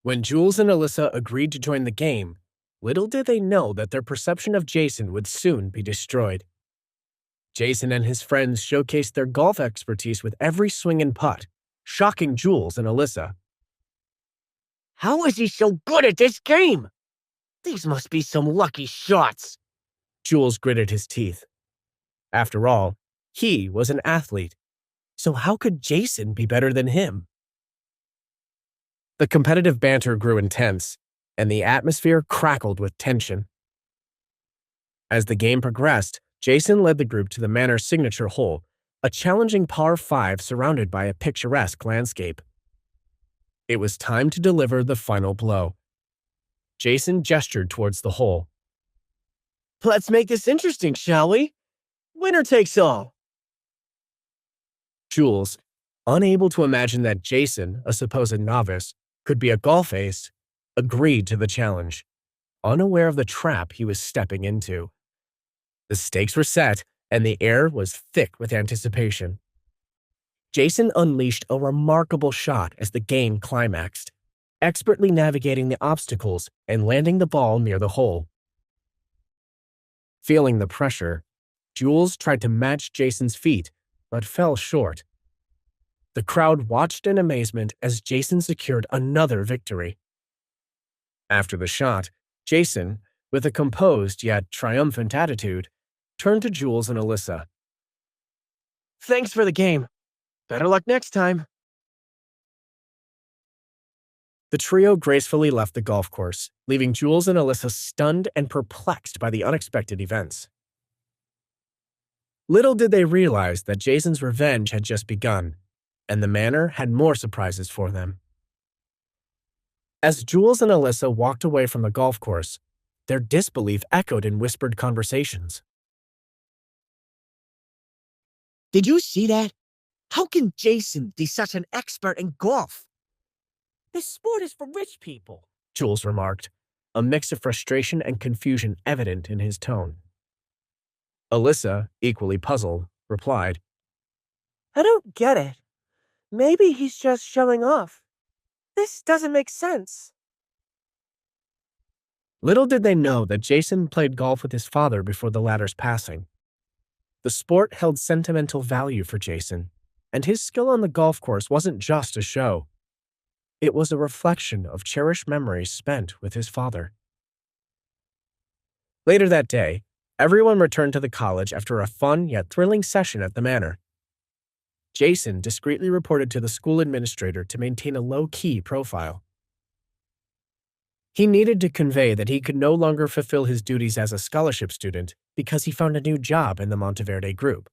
When Jules and Alyssa agreed to join the game, little did they know that their perception of Jason would soon be destroyed. Jason and his friends showcased their golf expertise with every swing and putt, shocking Jules and Alyssa. How is he so good at this game? These must be some lucky shots. Jules gritted his teeth. After all, he was an athlete, so how could Jason be better than him? The competitive banter grew intense, and the atmosphere crackled with tension. As the game progressed, Jason led the group to the Manor's signature hole, a challenging par 5 surrounded by a picturesque landscape. It was time to deliver the final blow. Jason gestured towards the hole. Let's make this interesting, shall we? Winner takes all. Jules, unable to imagine that Jason, a supposed novice, could be a golf ace, agreed to the challenge, unaware of the trap he was stepping into. The stakes were set, and the air was thick with anticipation. Jason unleashed a remarkable shot as the game climaxed, expertly navigating the obstacles and landing the ball near the hole. Feeling the pressure, Jules tried to match Jason's feat, but fell short. The crowd watched in amazement as Jason secured another victory. After the shot, Jason, with a composed yet triumphant attitude, turned to Jules and Alyssa. Thanks for the game. Better luck next time. The trio gracefully left the golf course, leaving Jules and Alyssa stunned and perplexed by the unexpected events. Little did they realize that Jason's revenge had just begun, and the Manor had more surprises for them. As Jules and Alyssa walked away from the golf course, their disbelief echoed in whispered conversations. Did you see that? How can Jason be such an expert in golf? This sport is for rich people, Jules remarked, a mix of frustration and confusion evident in his tone. Alyssa, equally puzzled, replied, I don't get it. Maybe he's just showing off. This doesn't make sense. Little did they know that Jason played golf with his father before the latter's passing. The sport held sentimental value for Jason, and his skill on the golf course wasn't just a show. It was a reflection of cherished memories spent with his father. Later that day, everyone returned to the college after a fun yet thrilling session at the Manor. Jason discreetly reported to the school administrator to maintain a low-key profile. He needed to convey that he could no longer fulfill his duties as a scholarship student because he found a new job in the Monteverde group.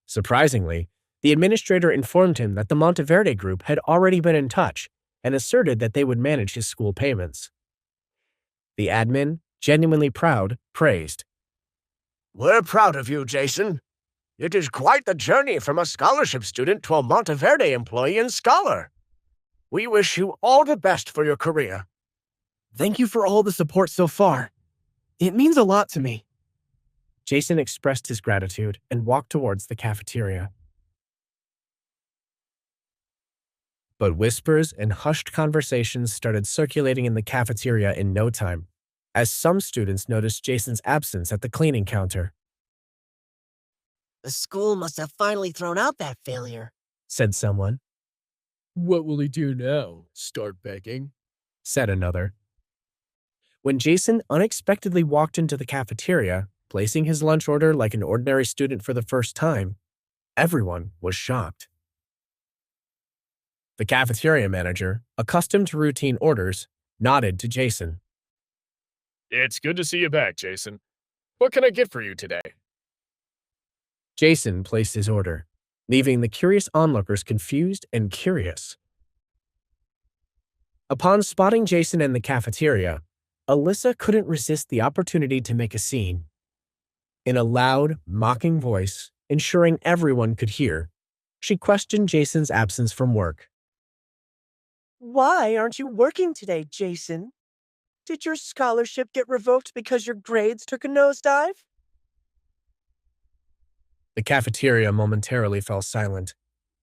Surprisingly, the administrator informed him that the Monteverde group had already been in touch and asserted that they would manage his school payments. The admin, genuinely proud, praised. We're proud of you, Jason. It is quite the journey from a scholarship student to a Monteverde employee and scholar. We wish you all the best for your career. Thank you for all the support so far. It means a lot to me. Jason expressed his gratitude and walked towards the cafeteria. But whispers and hushed conversations started circulating in the cafeteria in no time, as some students noticed Jason's absence at the cleaning counter. The school must have finally thrown out that failure, said someone. What will he do now? Start begging? Said another. When Jason unexpectedly walked into the cafeteria, placing his lunch order like an ordinary student for the first time, everyone was shocked. The cafeteria manager, accustomed to routine orders, nodded to Jason. It's good to see you back, Jason. What can I get for you today? Jason placed his order, leaving the curious onlookers confused and curious. Upon spotting Jason in the cafeteria, Alyssa couldn't resist the opportunity to make a scene. In a loud, mocking voice, ensuring everyone could hear, she questioned Jason's absence from work. Why aren't you working today, Jason? Did your scholarship get revoked because your grades took a nosedive? The cafeteria momentarily fell silent,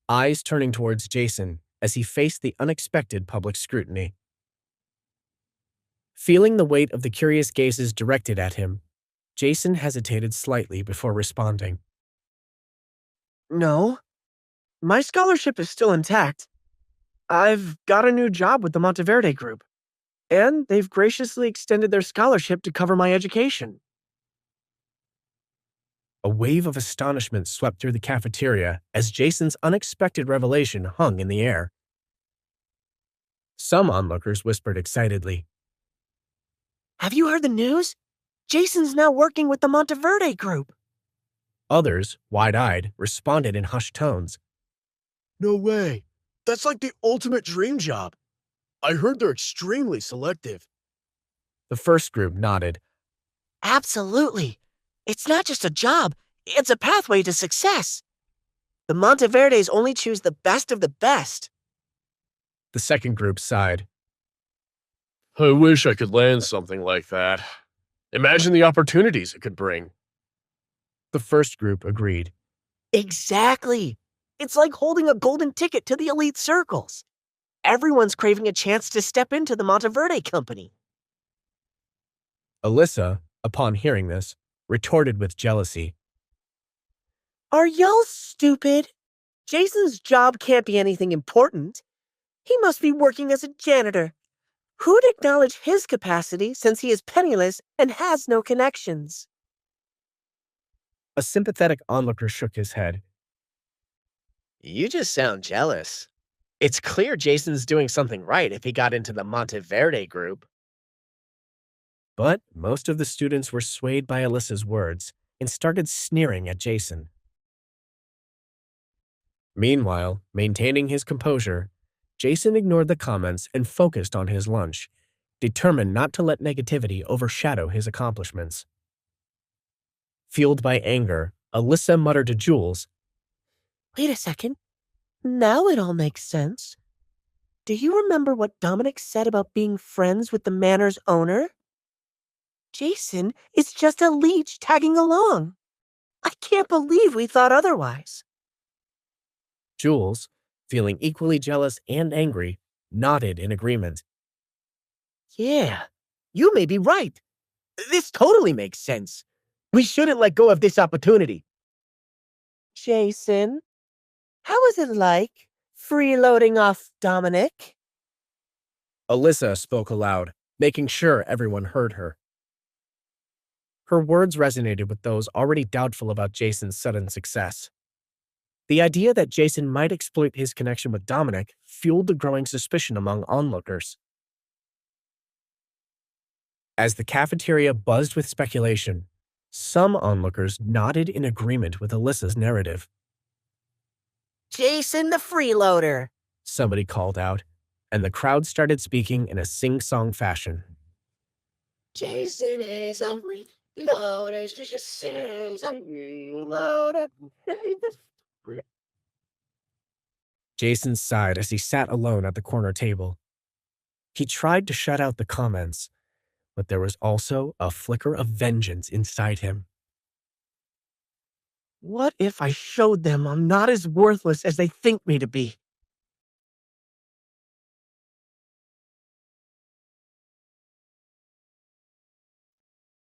eyes turning towards Jason, as he faced the unexpected public scrutiny. Feeling the weight of the curious gazes directed at him, Jason hesitated slightly before responding. No, my scholarship is still intact. I've got a new job with the Monteverde Group, and they've graciously extended their scholarship to cover my education. A wave of astonishment swept through the cafeteria as Jason's unexpected revelation hung in the air. Some onlookers whispered excitedly, Have you heard the news? Jason's now working with the Monteverde Group. Others, wide-eyed, responded in hushed tones. No way. That's like the ultimate dream job. I heard they're extremely selective. The first group nodded. Absolutely. It's not just a job, it's a pathway to success. The Monteverdes only choose the best of the best. The second group sighed. I wish I could land something like that. Imagine the opportunities it could bring. The first group agreed. Exactly. It's like holding a golden ticket to the elite circles. Everyone's craving a chance to step into the Monteverde company. Alyssa, upon hearing this, retorted with jealousy. Are y'all stupid? Jason's job can't be anything important. He must be working as a janitor. Who'd acknowledge his capacity since he is penniless and has no connections? A sympathetic onlooker shook his head. You just sound jealous. It's clear Jason's doing something right if he got into the Monteverde group. But most of the students were swayed by Alyssa's words and started sneering at Jason. Meanwhile, maintaining his composure, Jason ignored the comments and focused on his lunch, determined not to let negativity overshadow his accomplishments. Fueled by anger, Alyssa muttered to Jules, Wait a second. Now it all makes sense. Do you remember what Dominic said about being friends with the manor's owner? Jason is just a leech tagging along. I can't believe we thought otherwise. Jules, feeling equally jealous and angry, nodded in agreement. Yeah, you may be right. This totally makes sense. We shouldn't let go of this opportunity. Jason, how was it like freeloading off Dominic? Alyssa spoke aloud, making sure everyone heard her. Her words resonated with those already doubtful about Jason's sudden success. The idea that Jason might exploit his connection with Dominic fueled the growing suspicion among onlookers. As the cafeteria buzzed with speculation, some onlookers nodded in agreement with Alyssa's narrative. Jason the freeloader, Somebody called out, and the crowd started speaking in a sing-song fashion. Jason is a freeloader, Jason is a freeloader. Jason sighed as he sat alone at the corner table. He tried to shut out the comments, but there was also a flicker of vengeance inside him. What if I showed them I'm not as worthless as they think me to be?